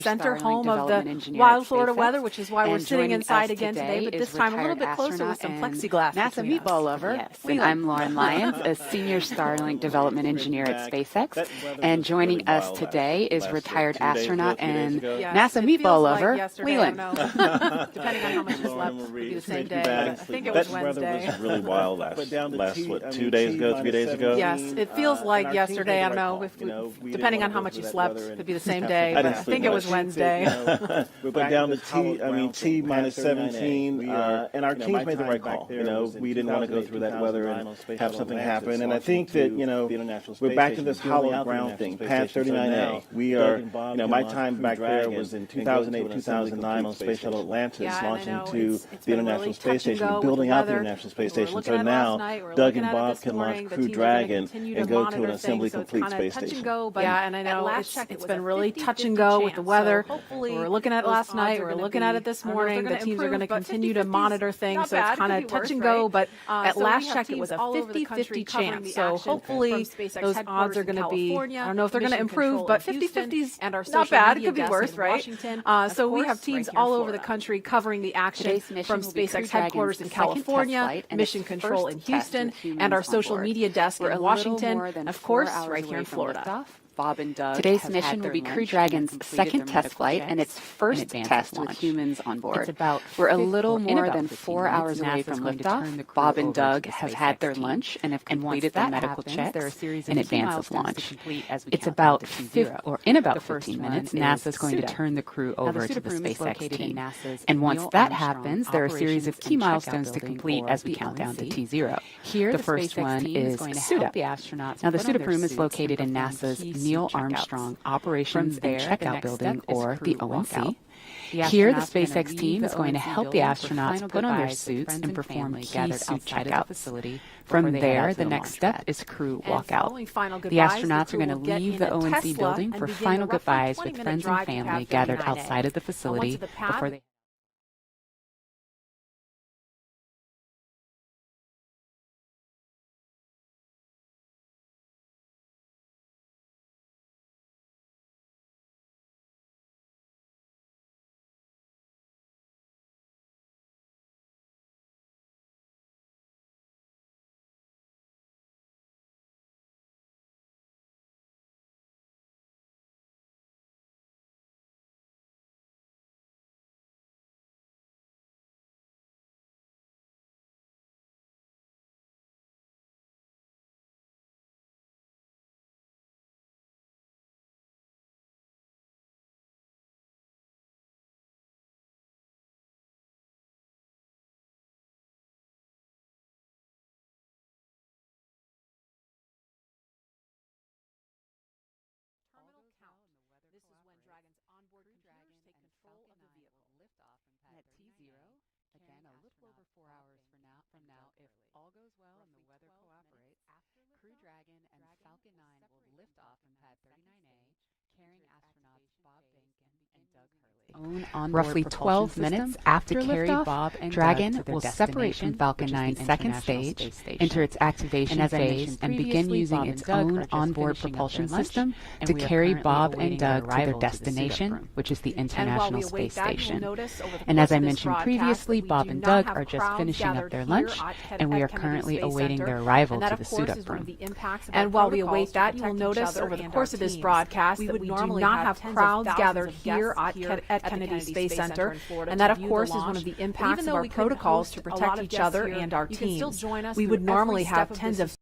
center home of the wild Florida weather, which is why we're sitting inside again today, but this time a little bit closer with some plexiglass. NASA meatball lover. Yes. I'm Lauren Lyons, a senior Starlink development engineer at SpaceX, and joining us today is retired astronaut and NASA meatball lover, Whelan. Depending on how much is left, it'll be the same day. I think it was Wednesday. That weather was really wild last 2 days ago, 3 days ago? Yes, it feels like yesterday. I don't know, depending on how much you slept, it could be the same day, but I think it was Wednesday. But down to T minus 17, and our teams made the right call. We didn't want to go through that weather and have something happen. And I think that, we're back to this hollow ground thing, pad 39A. We are, my time back there was in 2008, 2009 on Space Shuttle Atlantis, launching to the International Space Station, building out the International Space Station. So now Doug and Bob can launch Crew Dragon and go to an assembly complete space station. Yeah, and I know it's been really touch and go with the weather. We were looking at it last night. We're looking at it this morning. The teams are going to continue to monitor things, so it's kind of touch and go. But at last check, it was a 50-50 chance. So hopefully those odds are going to be, I don't know if they're going to improve, but 50-50 is not bad. It could be worse, right? So we have teams all over the country covering the action from SpaceX headquarters in California, Mission Control in Houston, and our social media desk in Washington, and of course, right here in Florida. Bob and Doug. Today's mission will be Crew Dragon's second test flight and its first test with humans on board. We're a little more than 4 hours away from liftoff. Bob and Doug have had their lunch and have completed their medical checks in advance of launch. It's about in about 15 minutes, NASA is going to turn the crew over to the SpaceX team. And once that happens, there are a series of key milestones to complete as we count down to T0. Here, the first one is suit up. Now, the suit up room is located in NASA's Neil Armstrong Operations and Checkout Building, or the ONC. Here, the SpaceX team is going to help the astronauts put on their suits and perform key suit checkouts. From there, the next step is crew walkout. The astronauts are going to leave the ONC building for final goodbyes with friends and family gathered outside of the facility before they This is when Dragon's onboard computers take control of the vehicle. Liftoff from pad at T0, again a little over 4 hours from now, if all goes well and the weather cooperates. Crew Dragon and Falcon 9 will lift off from pad 39A, carrying astronauts Bob Behnken and Doug Hurley. Roughly 12 minutes after liftoff, Dragon will separate from Falcon 9's second stage, enter its activation phase, and begin using its own onboard propulsion system to carry Bob and Doug to their destination, which is the International Space Station. And as I mentioned previously, Bob and Doug are just finishing up their lunch, and we are currently awaiting their arrival to the suit-up room. And while we await that, you will notice over the course of this broadcast that we do not have crowds gathered here at Kennedy Space Center, and that, of course, is one of the impacts of our protocols to protect each other and our teams. We would normally have tens of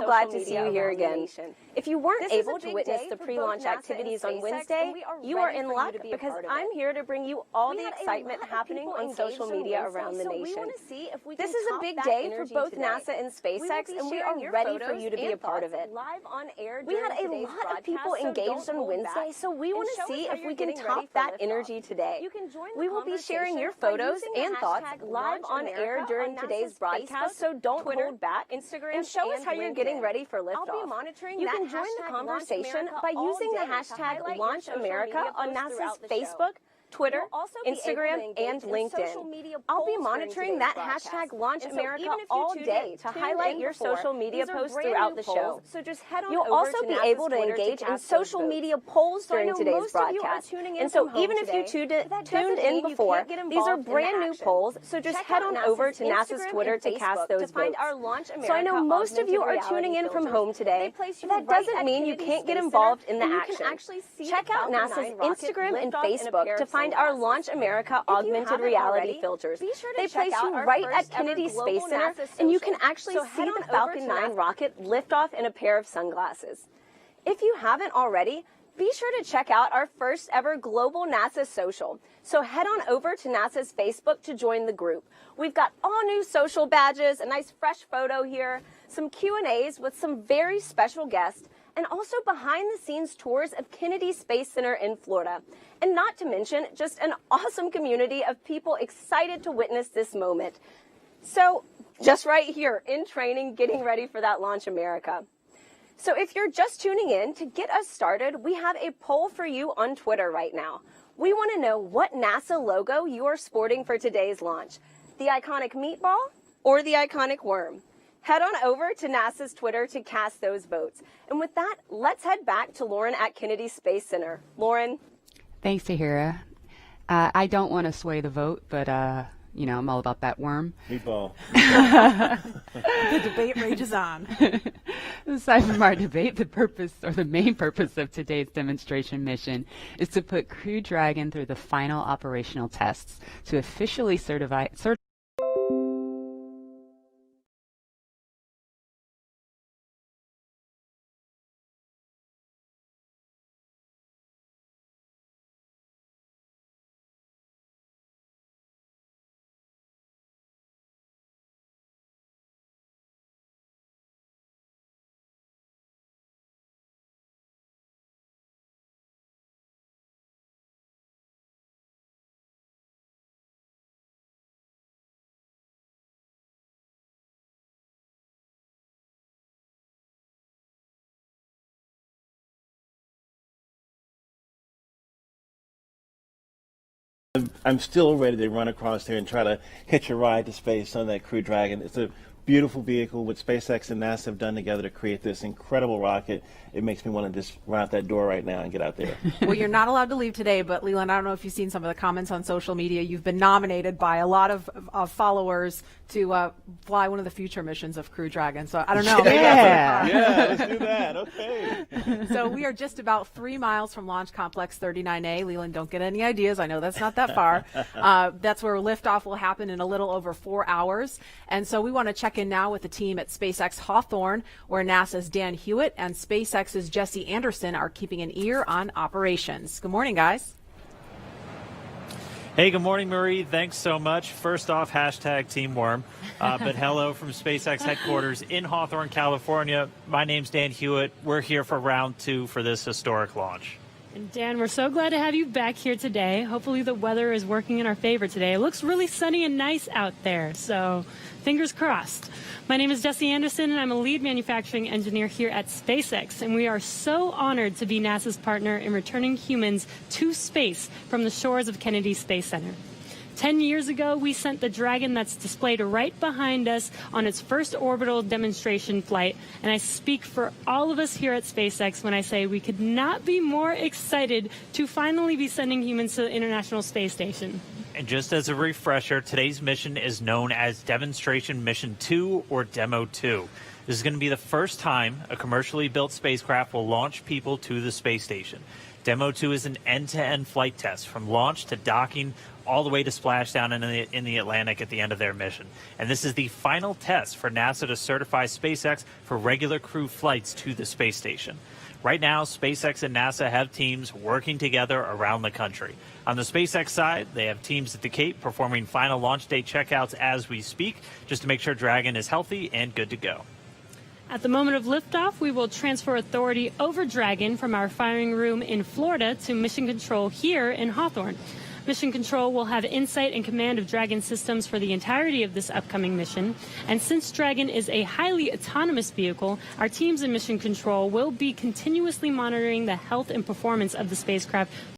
glad to see you here again. If you weren't able to witness the pre-launch activities on Wednesday, you are in luck because I'm here to bring you all the excitement happening on social media around the nation. This is a big day for both NASA and SpaceX, and we are ready for you to be a part of it. We had a lot of people engaged on Wednesday, so we want to see if we can top that energy today. We will be sharing your photos and thoughts live on air during today's broadcast, so don't hold back and show us how you're getting ready for liftoff. You can join the conversation by using the hashtag #LaunchAmerica on NASA's Facebook, Twitter, Instagram, and LinkedIn. I'll be monitoring that hashtag #LaunchAmerica all day to highlight your social media posts throughout the show. You'll also be able to engage in social media polls during today's broadcast. And so even if you tuned in before, these are brand new polls, so just head on over to NASA's Twitter to cast those votes. So I know most of you are tuning in from home today, but that doesn't mean you can't get involved in the action. Check out NASA's Instagram and Facebook to find our Launch America augmented reality filters. They place you right at Kennedy Space Center, and you can actually see the Falcon 9 rocket lift off in a pair of sunglasses. If you haven't already, be sure to check out our first ever global NASA social. So head on over to NASA's Facebook to join the group. We've got all new social badges, a nice fresh photo here, some Q&As with some very special guests, and also behind-the-scenes tours of Kennedy Space Center in Florida. And not to mention, just an awesome community of people excited to witness this moment. So, just right here, in training, getting ready for that Launch America. So if you're just tuning in, to get us started, we have a poll for you on Twitter right now. We want to know what NASA logo you are sporting for today's launch. The iconic meatball or the iconic worm? Head on over to NASA's Twitter to cast those votes. And with that, let's head back to Lauren at Kennedy Space Center. Lauren? Thanks, Tahira. I don't want to sway the vote, but, you know, I'm all about that worm. Meatball. The debate rages on. Aside from our debate, the main purpose of today's demonstration mission is to put Crew Dragon through the final operational tests to officially certify I'm still ready to run across there and try to hitch a ride to space on that Crew Dragon. It's a beautiful vehicle. What SpaceX and NASA have done together to create this incredible rocket, it makes me want to just run out that door right now and get out there. Well, you're not allowed to leave today, but Leland, I don't know if you've seen some of the comments on social media. You've been nominated by a lot of followers to fly one of the future missions of Crew Dragon. So I don't know. Yeah, let's do that. Okay. So we are just about 3 miles from Launch Complex 39A. Leland, don't get any ideas. I know that's not that far. That's where liftoff will happen in a little over 4 hours. And so we want to check in now with the team at SpaceX Hawthorne, where NASA's Dan Hewitt and SpaceX's Jesse Anderson are keeping an ear on operations. Good morning, guys. Hey, good morning, Marie. Thanks so much. First off, hashtag Team Worm. But hello from SpaceX headquarters in Hawthorne, California. My name's Dan Hewitt. We're here for round 2 for this historic launch. And Dan, we're so glad to have you back here today. Hopefully the weather is working in our favor today. It looks really sunny and nice out there, so fingers crossed. My name is Jesse Anderson, and I'm a lead manufacturing engineer here at SpaceX, and we are so honored to be NASA's partner in returning humans to space from the shores of Kennedy Space Center. 10 years ago, we sent the Dragon that's displayed right behind us on its first orbital demonstration flight. And I speak for all of us here at SpaceX when I say we could not be more excited to finally be sending humans to the International Space Station. And just as a refresher, today's mission is known as Demonstration Mission 2 or Demo 2. This is going to be the first time a commercially built spacecraft will launch people to the space station. Demo 2 is an end-to-end flight test from launch to docking all the way to splashdown in the Atlantic at the end of their mission. And this is the final test for NASA to certify SpaceX for regular crew flights to the space station. Right now, SpaceX and NASA have teams working together around the country. On the SpaceX side, they have teams at the Cape performing final launch day checkouts as we speak, just to make sure Dragon is healthy and good to go. At the moment of liftoff, we will transfer authority over Dragon from our firing room in Florida to Mission Control here in Hawthorne. Mission Control will have insight and command of Dragon systems for the entirety of this upcoming mission. And since Dragon is a highly autonomous vehicle, our teams in Mission Control will be continuously monitoring the health and performance of the spacecraft